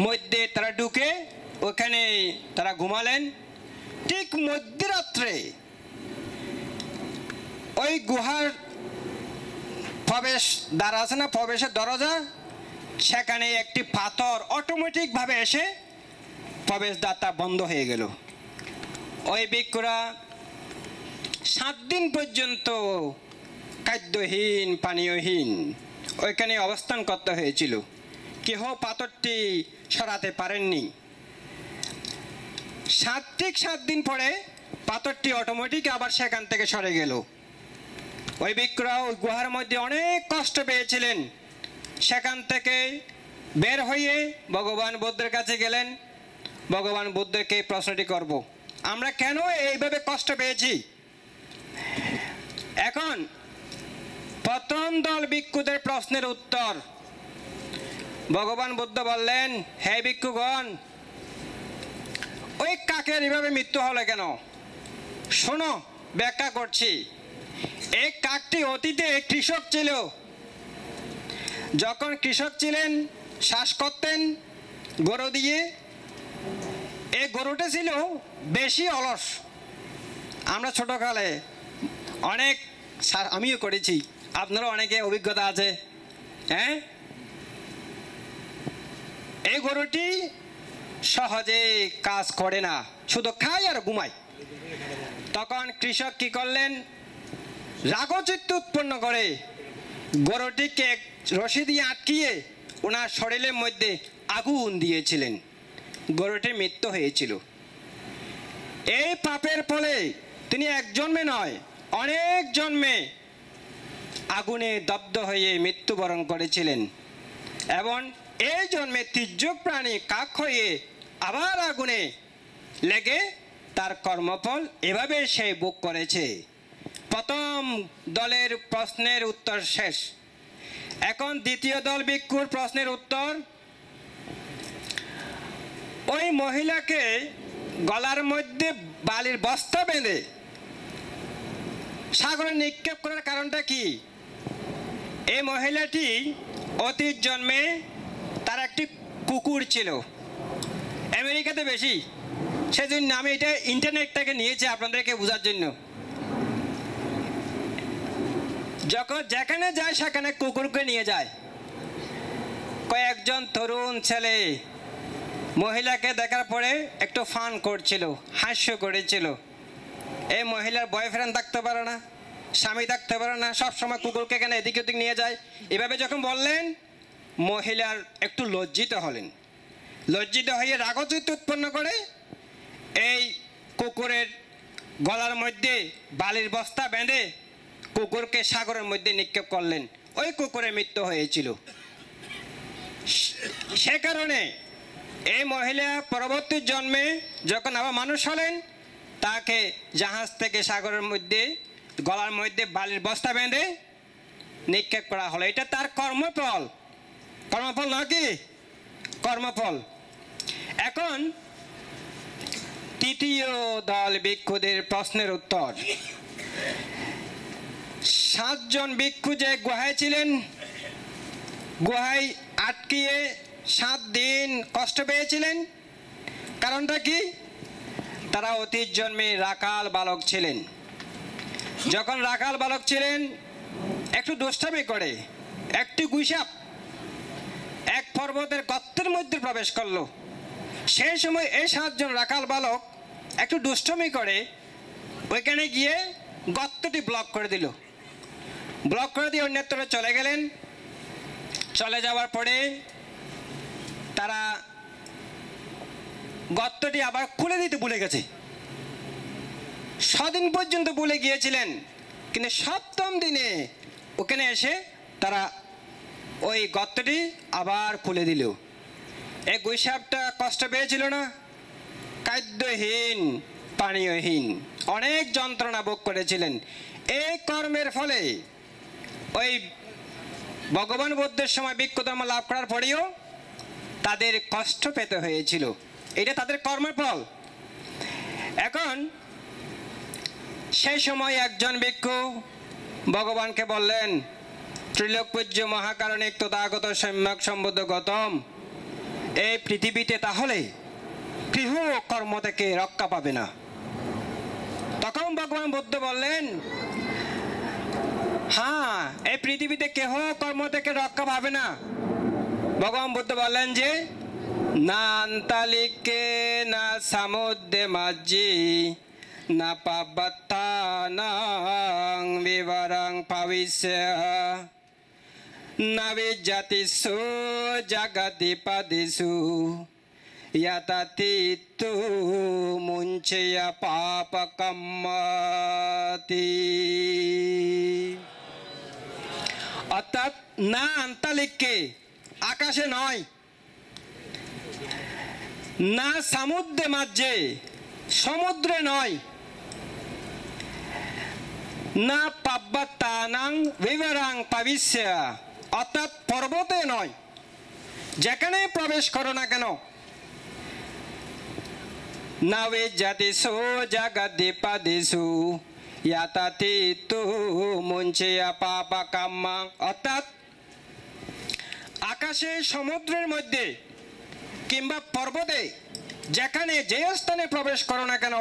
মধ্যে তারা ঢুকে ওখানে তারা ঘুমালেন। ঠিক মধ্যরাত্রে ওই গুহার প্রবেশ দ্বার আছে না, প্রবেশের দরজা, সেখানে একটি পাথর অটোমেটিকভাবে এসে প্রবেশদ্বারটা বন্ধ হয়ে গেল। ওই ভিক্ষুরা 7 দিন পর্যন্ত খাদ্যহীন পানীয়হীন ওইখানে অবস্থান করতে হয়েছিল। কেহ পাথরটি সরাতে পারেননি। 7 দিন পরে পাথরটি অটোমেটিক আবার সেখান থেকে সরে গেল। ওই ভিক্ষুরা ওই গুহার মধ্যে অনেক কষ্ট পেয়েছিলেন। সেখান থেকে বের হয়ে ভগবান বুদ্ধের কাছে গেলেন। ভগবান বুদ্ধকে প্রশ্নটি করব, আমরা কেন এইভাবে কষ্ট পেয়েছি? এখন প্রথম দল ভিক্ষুদের প্রশ্নের উত্তর ভগবান বুদ্ধ বললেন, হে ভিক্ষুগণ, ওই কাকের এইভাবে মৃত্যু হলো কেন? শোনো, ব্যাখ্যা করছি। এই কাকটি অতীতে কৃষক ছিল। যখন কৃষক ছিলেন, চাষ করতেন গরু দিয়ে। এই গরুটা ছিল বেশি অলস। আমরা ছোটকালে অনেক, আমিও করেছি, আপনারও অনেকে অভিজ্ঞতা আছে। হ্যাঁ, এই গরুটি সহজে কাজ করে না, শুধু খায় আর ঘুমায়। তখন কৃষক কি করলেন? রাগচিত্ত উৎপন্ন করে গরুটিকে রশি দিয়ে আটকিয়ে ওনার শরীরের মধ্যে আগুন দিয়েছিলেন। গরুটির মৃত্যু হয়েছিল। এই পাপের ফলে তিনি এক জন্মে নয়, অনেক জন্মে আগুনে দগ্ধ হয়ে মৃত্যুবরণ করেছিলেন। এবং এই জন্মে তির্যক প্রাণী কাক হয়ে আবার আগুনে লেগে তার কর্মফল এভাবে সে ভোগ করেছে। প্রথম দলের প্রশ্নের উত্তর শেষ। এখন দ্বিতীয় দল ভিক্ষুর প্রশ্নের উত্তর। ওই মহিলাকে গলার মধ্যে বালির বস্তা বেঁধে সাগরে নিক্ষেপ করার কারণটা কি? এই মহিলাটি অতীত জন্মে তার একটি কুকুর ছিল, আমেরিকাতে বেশি, সেজন্য আমি এটা ইন্টারনেট থেকে নিয়েছি আপনাদেরকে বোঝার জন্য। যখন যেখানে যায় সেখানে কুকুরকে নিয়ে যায়। কয়েকজন তরুণ ছেলে মহিলাকে দেখার পরে একটু ফান করছিল, হাস্য করেছিল। এই মহিলার বয়ফ্রেন্ড থাকতে পারে না, স্বামী থাকতে পারে না, সবসময় কুকুরকে কেন এদিক ওদিক নিয়ে যায়, এভাবে যখন বললেন, মহিলার একটু লজ্জিত হলেন। লজ্জিত হয়ে রাগচিত্ত উৎপন্ন করে এই কুকুরের গলার মধ্যে বালির বস্তা বেঁধে কুকুরকে সাগরের মধ্যে নিক্ষেপ করলেন। ওই কুকুরের মৃত্যু হয়েছিল। সে কারণে এই মহিলা পরবর্তী জন্মে যখন আবার মানুষ হলেন, তাকে জাহাজ থেকে সাগরের মধ্যে গলার মধ্যে বালির বস্তা বেঁধে নিক্ষেপ করা হলো। এটা তার কর্মফল। কর্মফল নয় কি? কর্মফল। এখন তৃতীয় দল ভিক্ষুদের প্রশ্নের উত্তর। 7 জন ভিক্ষু যে গুহায় ছিলেন, গুহায় আটকিয়ে 7 দিন কষ্ট পেয়েছিলেন। কারণটা কি? তারা অতীত জন্মে রাখাল বালক ছিলেন। যখন রাখাল বালক ছিলেন, একটু দুষ্টামি করে একটি গুইসাপ এক পর্বতের গর্তের মধ্যে প্রবেশ করলো। সেই সময় এই 7 জন রাখাল বালক একটু দুষ্টমি করে ওইখানে গিয়ে গর্তটি ব্লক করে দিল। ব্লক করে দিয়ে অন্যত্র চলে গেলেন। চলে যাওয়ার পরে তারা গর্তটি আবার খুলে দিতে ভুলে গেছে। 6 দিন পর্যন্ত ভুলে গিয়েছিলেন, কিন্তু 7ম দিনে ওখানে এসে তারা ওই গর্তটি আবার খুলে দিল। এই গুইসাপটা কষ্ট পেয়েছিল না? খাদ্যহীন পানীয়হীন অনেক যন্ত্রণা ভোগ করেছিলেন। এই কর্মের ফলে ওই ভগবান বুদ্ধের সময় ভিক্ষু ধর্ম লাভ করার পরেও তাদের কষ্ট পেতে হয়েছিল। এটা তাদের কর্মের ফল। এখন সেই সময় একজন ভিক্ষু ভগবানকে বললেন, ত্রিলোক পূজ্য মহাকারণিক তথাগত সম্যক সম্বুদ্ধ গৌতম, এই পৃথিবীতে তাহলে গৃহ কর্ম থেকে রক্ষা পাবে না। তখন ভগবান বুদ্ধ বললেন, হ্যাঁ, এই পৃথিবীতে কেহ কর্ম থেকে রক্ষা পাবে না। ভগবান বুদ্ধ বললেন যে, না আন্তালিকে না সমুদ্রে মাঝি না পাবত্তানাং বিবরং ভবিষ্য না বিজ্জাতিষু জগদ্বিপদিষু यततीतु मुञ्चय पापकम्मति। অর্থাৎ না আন্তরিকে আকাশে নয়, না সমুদ্রে মাঝে সমুদ্রে নয়, না পাব্বাতানাং বিবরাং পাবিষ্য অর্থাৎ পর্বতে নয়, যেখানে প্রবেশ করো না কেন, না বিজ্জাতিষু জগদ্বিপদিষু ইয়াতাতীতু মুঞ্চেয় পাপকাম্মাং অর্থাৎ আকাশে সমুদ্রের মধ্যে কিংবা পর্বতে যেখানে যে স্থানে প্রবেশ করো না কেন